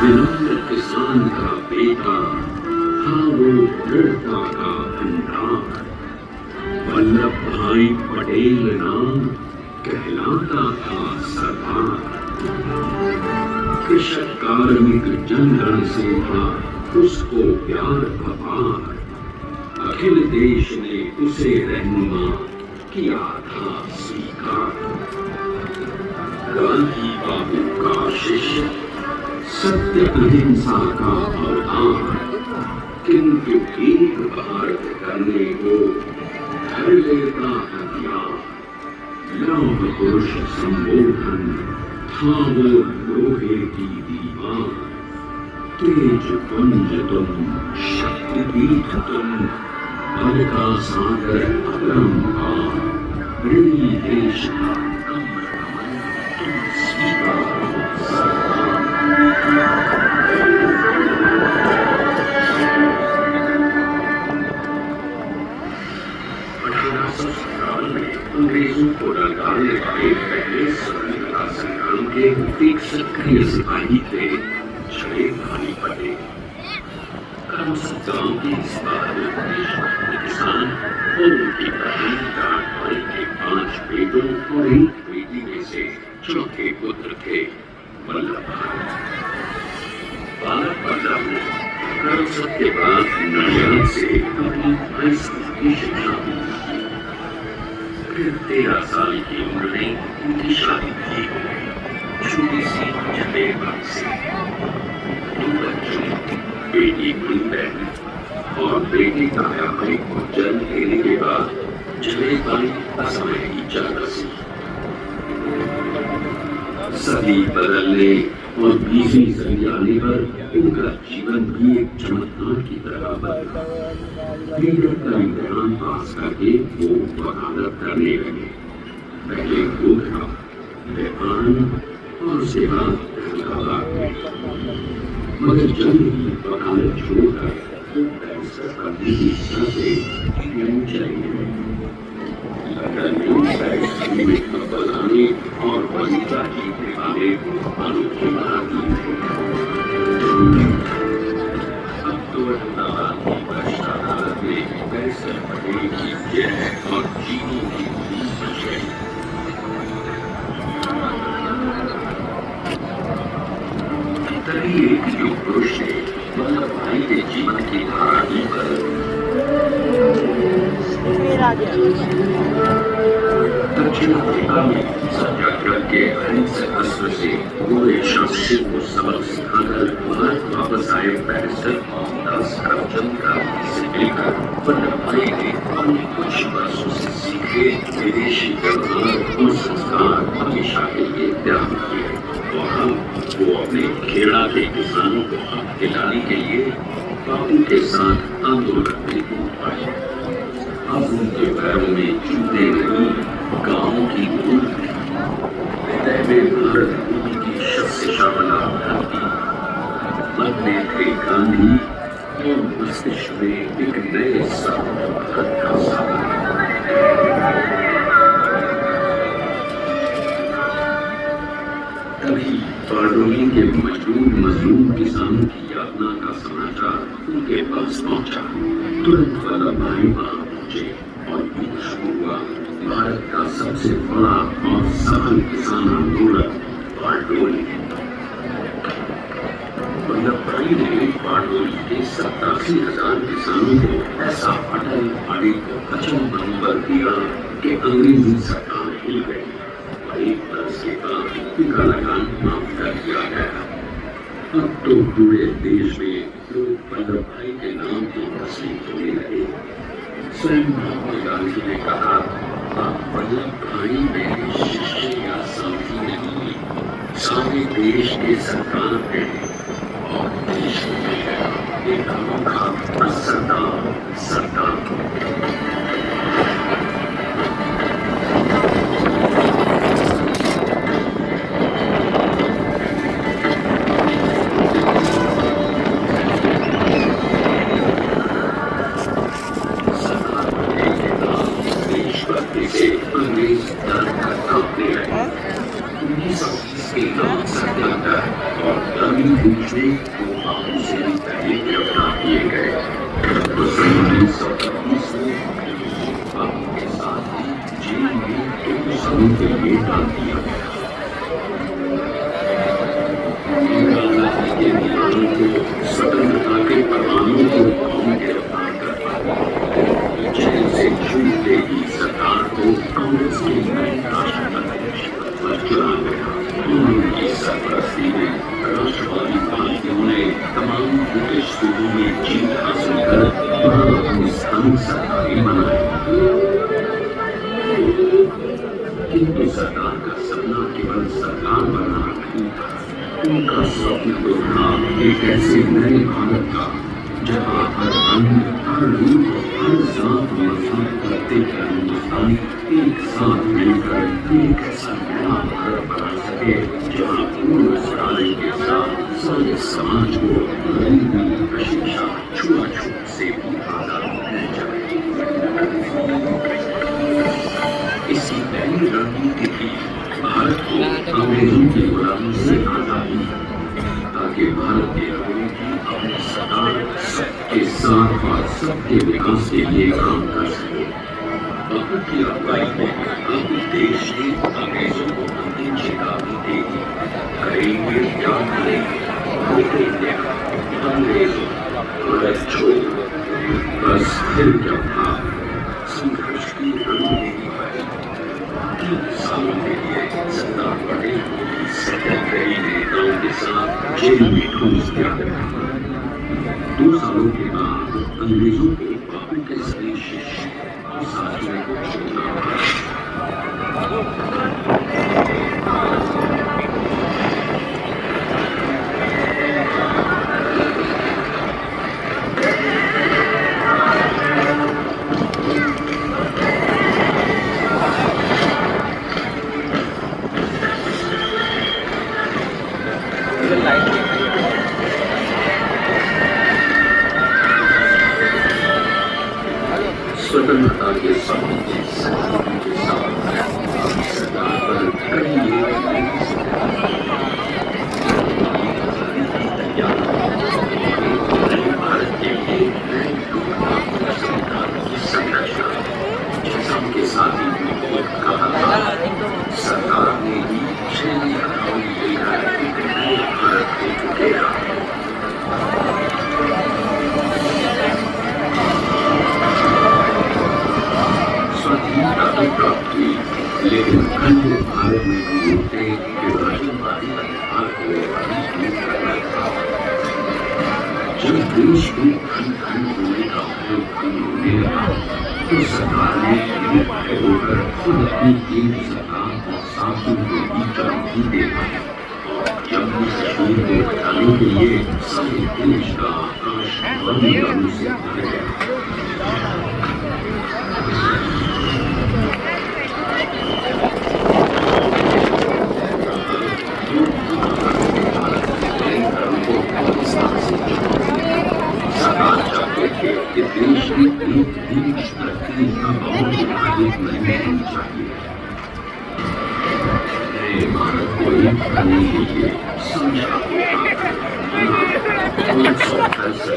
विनम्र किसान का बेटा था वो दृढ़ता का भंडार। वल्लभ भाई पटेल नाम कहलाता था सरदार। कृषक कार्मिक जनगण से था उसको प्यार अपार। अखिल देश ने उसे रहनुमा किया था स्वीकार। गांधी बाबू का शिष्य, सत्य अहिंसा का अवतार। किंतु एक भारत करने को धर लेता हथियार। लौह पुरुष संबोधन था वो लोहे की दीवार। तेज पुंज तुम, शक्ति पीठ तुम, बल का सागर अपरंपार। ऋणी देश का कमर कमल तुम स्वीकारो सरदार। 1857 में अंग्रेजों को ललकारने वाले पहले स्वतंत्रता संग्राम के एक सक्रिय सिपाही थे छड़े भानी पटेल। करमसद गांव के इस किसान और उनकी बहन भाई के 5 बेटों और एक बेटी में से चौथे पुत्र थे वल्लभ भाई। बालक वल्लभ ने करमसद के बाद नडियाद से अपनी हाई स्कूल की शिक्षा ली। फिर 13 साल की उम्र में उनकी शादी की हो गई छोटी सी जलेबाग से। 2 बच्चों, बेटी गुलबहन और बेटे कायाबाई को जन्म देने के बाद जलेबाई असमय की जा बसी। सदी बदलने और बीवी सदी आने पर उनका जीवन भी एक चमत्कार की तरह बदला। लीडर का इम्तिहान पास करके वो वकालत करने लगे। पहले गोधरा, और उसके बाद इलाहाबाद में। मगर जल्द ही वकालत छोड़कर वो बैरिस्टर बनने की इच्छा से इंग्लैंड चले गए। लंदन में बैरिस्टरी में अव्वल आने और वजीफा जीतने वाले अनोखे भारतीय थे। अब तो अहमदाबाद की वरिष्ठ अदालत में बैरिस्टर पटेल की जय और जीवों की धूम मच गई। तभी एक युग पुरुष ने वल्लभ भाई के जीवन की धारा ही बदल दक्षिण अफ्रीका में सत्याग्रह के अहिंसक अस्त्र से पूरे शास्त्री को सबक सिखाकर भारत वापस आए बैरिस्टर मोहनदास करमचंद गांधी से मिलकर वल्लभ भाई ने अपने कुछ वर्षों से सीखे विदेशी व्यवहार और संस्कार हमेशा के लिए त्याग किए और हम वो अपने खेड़ा के किसानों को हक दिलाने के लिए बापू के साथ आंदोलन में कूद पड़े। अब उनके पैरों में जूते नहीं, गांवों की धूल थी। हृदय में भारत भूमि की शस्यशामला धरती। मन में थे गांधी और मस्तिष्क में एक नए स्वतंत्र भारत का सपना। तभी बारडोली के मजबूर मजलूम किसानों की यातना का समाचार उनके पास पहुंचा। तुरंत वल्लभ भाई वहां पहुंचे और यूं शुरू हुआ भारत का सबसे बड़ा और सफल किसान आंदोलन बारडोली। वल्लभ भाई ने बारडोली के 87,000 किसानों को ऐसा अटल अड़िग अचल मनोबल दिया कि अंग्रेजी सरकार हिल गई। एक बरस के बाद उनका लगान माफ कर दिया गया। अब तो पूरे देश में लोग वल्लभ भाई के नाम की तस्वीर होने लगे। स्वयं महात्मा गांधी ने कहा, आप वल्लभ भाई मेरे शिष्य या साथी नहीं, सारे देश के सरकार हैं और देश में गया एक अनोखा सरदार सरदार। 1930 में के साथ ही जेल में 2 सालों के लिए डाल दिया गया। स्वतंत्रता के परमाणु को कौन गिरफ्तार कर पाया? जेल से छूटते ही सरकार को कांग्रेस के नए राष्ट्राध्यक्ष पर चुना गया। उनकी सरपरस्ती में राष्ट्रवादी पार्टियों ने तमाम ब्रिटिश सूबों में जीत हासिल कर अपनी स्थानीय सरकारें बनाई। किंतु सरकार का सपना केवल सरकार बनना नहीं था। उनका स्वप्न तो था एक ऐसे नए भारत का जहाँ हर अन्न, हर रूप, हर जात मजहब करते हुए हिंदुस्तानी एक साथ मिलकर एक ऐसा नया भारत बना सके जहाँ पूर्ण स्वराज के साथ सारे समाज को गरीबी, अशिक्षा, छुआछूत से भी आजाद मिल जाए। इसी पहली रणनीति थी भारत को अंग्रेजों की गुलामी से आजादी, ताकि भारत के लोगों की अपनी सरकार सबके साथ और सबके विकास के लिए काम कर सके। बापू की अगुवाई में अब देश ने अंग्रेजों को अंतिम चेतावनी दे दी, करेंगे क्या करेंगे, अंग्रेजों भारत छोड़ो। बस फिर क्या था, संघर्ष की रणनीति पर 3 सालों के लिए सरदार पटेल को सेक्रेटरी नेताओं के साथ जेल में ठूंस दिया गया। 2 सालों के बाद अंग्रेजों को बापू के सभी शिष्य और साथियों को छोड़ना पड़ा। स्वतंत्रता के समय के साथ सरकार पर भारत के लिए संरचना के साथ ही कहा था, सरकार ने ही भारत को घेरा। स्वाधीनता की प्राप्त हुई, लेकिन अन्य भारत में होते विभाजनवादी अधिकार को अधिक करना था। जब देश को धन होने का होने लगा, तो सरकार ने निर्भय होकर खुद अपनी केंद्र सरकार और साथियों को भी चुनौती दे दी। जम्मू कश्मीर को बचाने के लिए सारे देश का आकाश बंद से भर गया। सरकार चाहते थे कि देश की एक देश तरक्की का बहुत विभाजित नहीं होनी चाहिए। नए भारत को एक करने के लिए समझा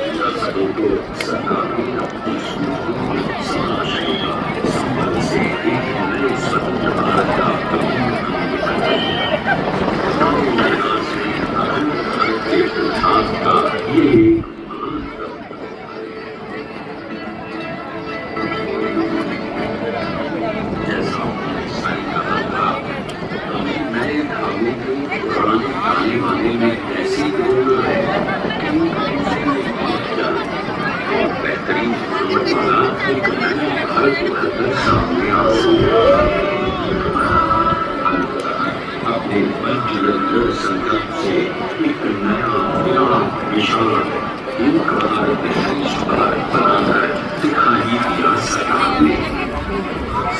रियासतों को सरकार ने अपनी संबल से एक नए स्वतंत्र भारत का संकल्प से एक नया विशाल बनाकर दिखाई दिया सरकार ने।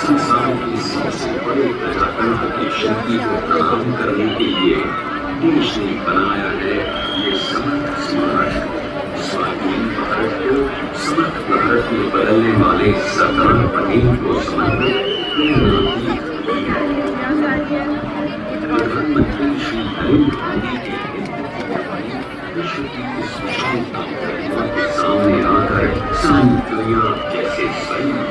संसार की सबसे बड़े प्रजातंत्र की शक्ति को प्रदान करने के लिए देश ने बनाया है ये समर्थ स्मारक। स्वाधीन भारत को समर्थ भारत में बदलने वाले सरदार पटेल को समर्पित प्रधानमंत्री श्री नरेंद्र मोदी के विश्व की इस विशाल के सामने आकर तैयारियां जैसे सैन्य